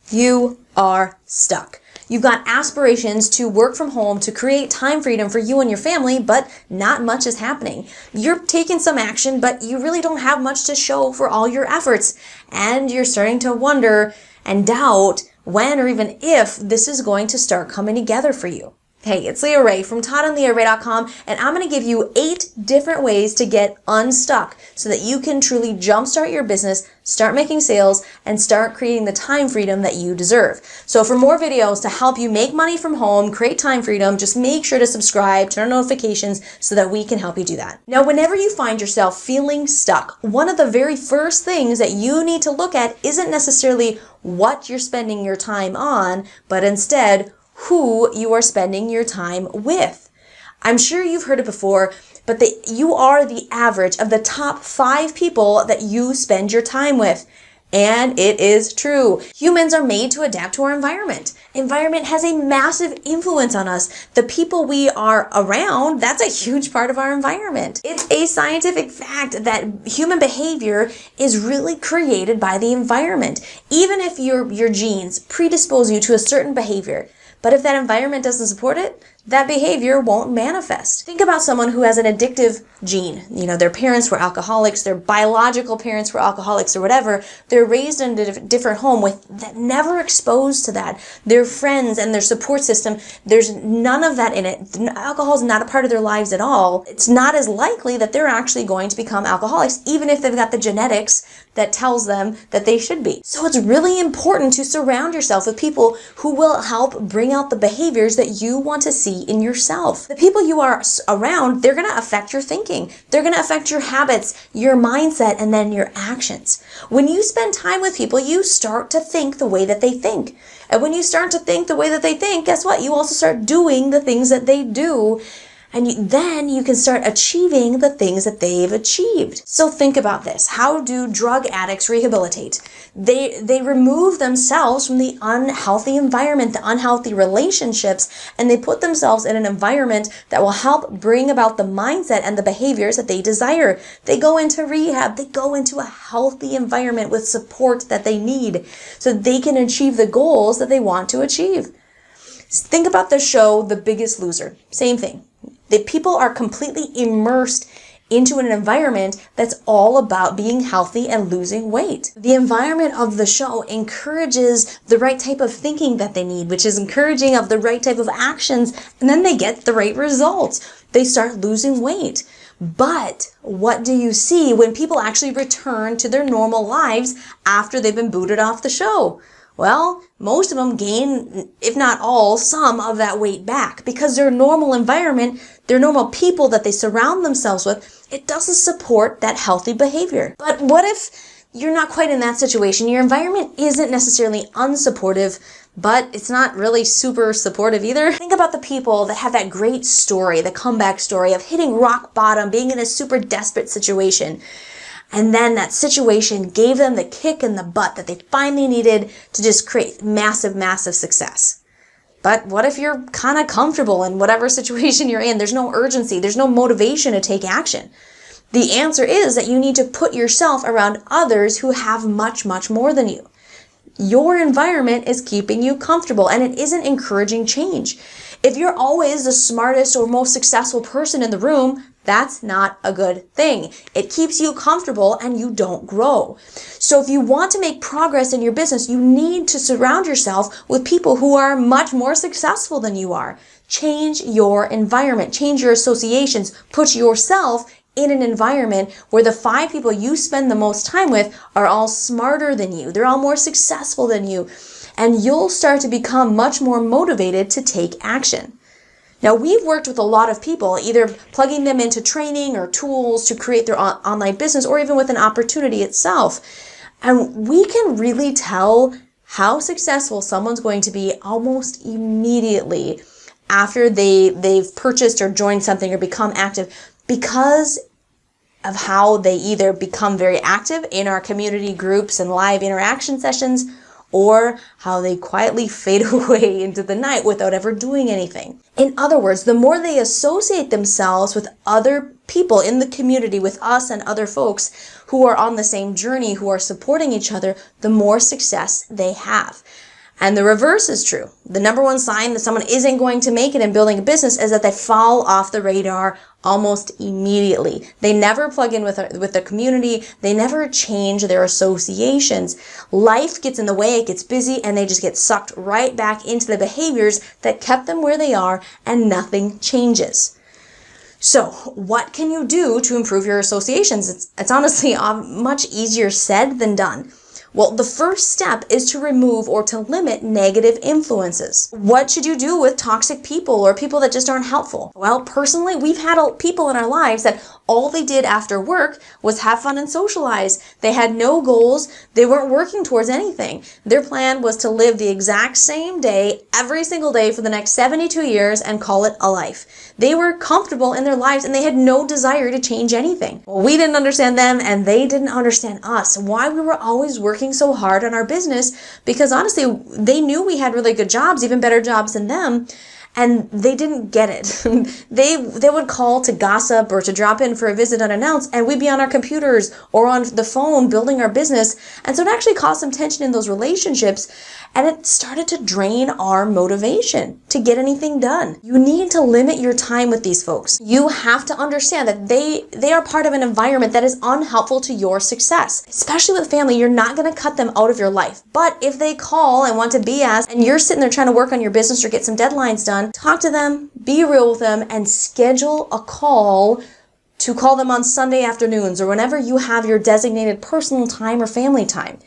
You are stuck. You've got aspirations to work from home, to create time freedom for you and your family, but not much is happening. You're taking some action, but you really don't have much to show for all your efforts. And you're starting to wonder and doubt when or even if this is going to start coming together for you. Hey, it's Leah Rae from ToddandLeahRae.com, and I'm going to give you 8 different ways to get unstuck so that you can truly jumpstart your business, start making sales, and start creating the time freedom that you deserve. So for more videos to help you make money from home, create time freedom, just make sure to subscribe, turn on notifications so that we can help you do that. Now, whenever you find yourself feeling stuck, one of the very first things that you need to look at isn't necessarily what you're spending your time on, but instead who you are spending your time with. I'm sure you've heard it before, but you are the average of the top 5 people that you spend your time with. And it is true. Humans are made to adapt to our environment. Environment has a massive influence on us. The people we are around, that's a huge part of our environment. It's a scientific fact that human behavior is really created by the environment. Even if your genes predispose you to a certain behavior, but if that environment doesn't support it, that behavior won't manifest. Think about someone who has an addictive gene. You know, their parents were alcoholics, their biological parents were alcoholics or whatever. They're raised in a different home that never exposed to that. Their friends and their support system, there's none of that in it. Alcohol is not a part of their lives at all. It's not as likely that they're actually going to become alcoholics, even if they've got the genetics that tells them that they should be. So it's really important to surround yourself with people who will help bring out the behaviors that you want to see in yourself. The people you are around, they're going to affect your thinking. They're going to affect your habits, your mindset, and then your actions. When you spend time with people, you start to think the way that they think. And when you start to think the way that they think, guess what? You also start doing the things that they do. And then you can start achieving the things that they've achieved. So think about this. How do drug addicts rehabilitate? They remove themselves from the unhealthy environment, the unhealthy relationships, and they put themselves in an environment that will help bring about the mindset and the behaviors that they desire. They go into rehab. They go into a healthy environment with support that they need so they can achieve the goals that they want to achieve. Think about the show The Biggest Loser. Same thing. The people are completely immersed into an environment that's all about being healthy and losing weight. The environment of the show encourages the right type of thinking that they need, which is encouraging of the right type of actions, and then they get the right results. They start losing weight. But what do you see when people actually return to their normal lives after they've been booted off the show? Well, most of them gain, if not all, some of that weight back because their normal environment, their normal people that they surround themselves with, it doesn't support that healthy behavior. But what if you're not quite in that situation? Your environment isn't necessarily unsupportive, but it's not really super supportive either. Think about the people that have that great story, the comeback story of hitting rock bottom, being in a super desperate situation. And then that situation gave them the kick in the butt that they finally needed to just create massive, massive success. But what if you're kind of comfortable in whatever situation you're in? There's no urgency. There's no motivation to take action. The answer is that you need to put yourself around others who have much, much more than you. Your environment is keeping you comfortable and it isn't encouraging change. If you're always the smartest or most successful person in the room, that's not a good thing. It keeps you comfortable and you don't grow. So if you want to make progress in your business, you need to surround yourself with people who are much more successful than you are. Change your environment, change your associations, put yourself in an environment where the 5 people you spend the most time with are all smarter than you. They're all more successful than you. And you'll start to become much more motivated to take action. Now, we've worked with a lot of people, either plugging them into training or tools to create their online business or even with an opportunity itself. And we can really tell how successful someone's going to be almost immediately after they've purchased or joined something or become active because of how they either become very active in our community groups and live interaction sessions or how they quietly fade away into the night without ever doing anything. In other words, the more they associate themselves with other people in the community, with us and other folks who are on the same journey, who are supporting each other, the more success they have. And the reverse is true. The number one sign that someone isn't going to make it in building a business is that they fall off the radar almost immediately. They never plug in with the community. They never change their associations. Life gets in the way, it gets busy, and they just get sucked right back into the behaviors that kept them where they are, and nothing changes. So what can you do to improve your associations? It's honestly much easier said than done. Well, the first step is to remove or to limit negative influences. What should you do with toxic people or people that just aren't helpful? Well, personally, we've had people in our lives that all they did after work was have fun and socialize. They had no goals. They weren't working towards anything. Their plan was to live the exact same day every single day for the next 72 years and call it a life. They were comfortable in their lives and they had no desire to change anything. Well, we didn't understand them and they didn't understand us. Why we were always working so hard on our business, because honestly, they knew we had really good jobs, even better jobs than them. And they didn't get it. They would call to gossip or to drop in for a visit unannounced, and we'd be on our computers or on the phone building our business. And so it actually caused some tension in those relationships, and it started to drain our motivation to get anything done. You need to limit your time with these folks. You have to understand that they are part of an environment that is unhelpful to your success. Especially with family, you're not going to cut them out of your life. But if they call and want to BS and you're sitting there trying to work on your business or get some deadlines done, talk to them, be real with them, and schedule a call to call them on Sunday afternoons or whenever you have your designated personal time or family time.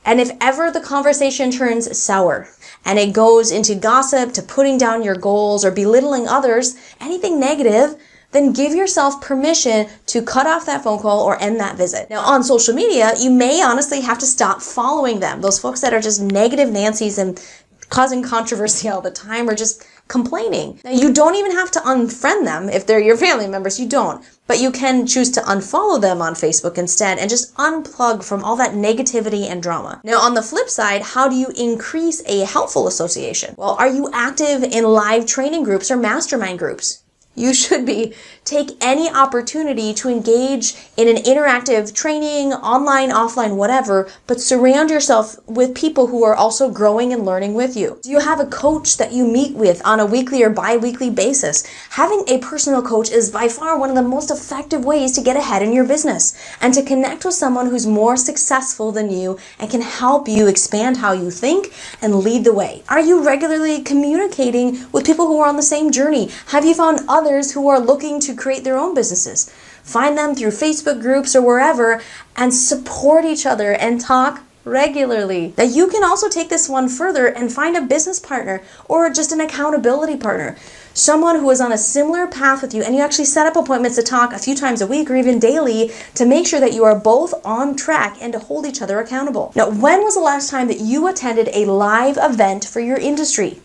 And if ever the conversation turns sour and it goes into gossip, to putting down your goals or belittling others, anything negative, then give yourself permission to cut off that phone call or end that visit. Now, on social media, you may honestly have to stop following them. Those folks that are just negative Nancy's and causing controversy all the time or just complaining. Now, you don't even have to unfriend them if they're your family members. You don't. But you can choose to unfollow them on Facebook instead and just unplug from all that negativity and drama. Now, on the flip side, how do you increase a helpful association? Well, are you active in live training groups or mastermind groups? You should be. Take any opportunity to engage in an interactive training, online, offline, whatever, but surround yourself with people who are also growing and learning with you. Do you have a coach that you meet with on a weekly or bi-weekly basis? Having a personal coach is by far one of the most effective ways to get ahead in your business and to connect with someone who's more successful than you and can help you expand how you think and lead the way. Are you regularly communicating with people who are on the same journey? Have you found others who are looking to create their own businesses? Find them through Facebook groups or wherever and support each other and talk regularly. Now, you can also take this one further and find a business partner or just an accountability partner. Someone who is on a similar path with you, and you actually set up appointments to talk a few times a week or even daily to make sure that you are both on track and to hold each other accountable. Now, when was the last time that you attended a live event for your industry?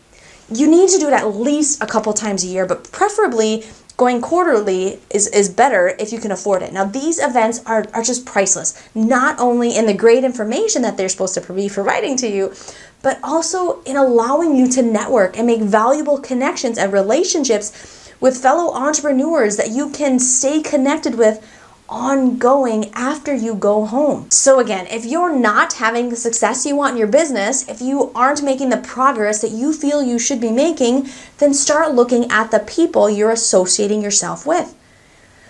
You need to do it at least a couple times a year, but preferably going quarterly is better if you can afford it. Now, these events are just priceless, not only in the great information that they're supposed to be providing to you, but also in allowing you to network and make valuable connections and relationships with fellow entrepreneurs that you can stay connected with ongoing after you go home. So again, if you're not having the success you want in your business, if you aren't making the progress that you feel you should be making, then start looking at the people you're associating yourself with.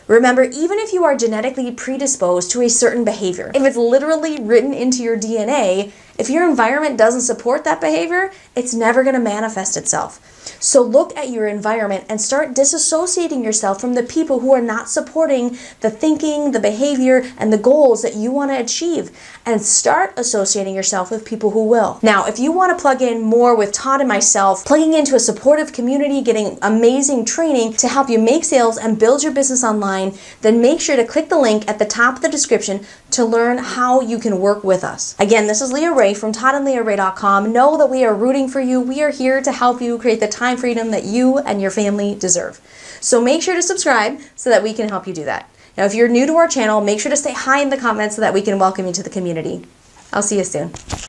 Remember, even if you are genetically predisposed to a certain behavior, if it's literally written into your DNA, if your environment doesn't support that behavior, it's never going to manifest itself. So look at your environment and start disassociating yourself from the people who are not supporting the thinking, the behavior, and the goals that you want to achieve, and start associating yourself with people who will. Now, if you want to plug in more with Todd and myself, plugging into a supportive community, getting amazing training to help you make sales and build your business online, then make sure to click the link at the top of the description to learn how you can work with us. Again, this is Leah Ray from toddandleahray.com. Know that we are rooting for you. We are here to help you create the time freedom that you and your family deserve. So make sure to subscribe so that we can help you do that. Now, if you're new to our channel, make sure to say hi in the comments so that we can welcome you to the community. I'll see you soon.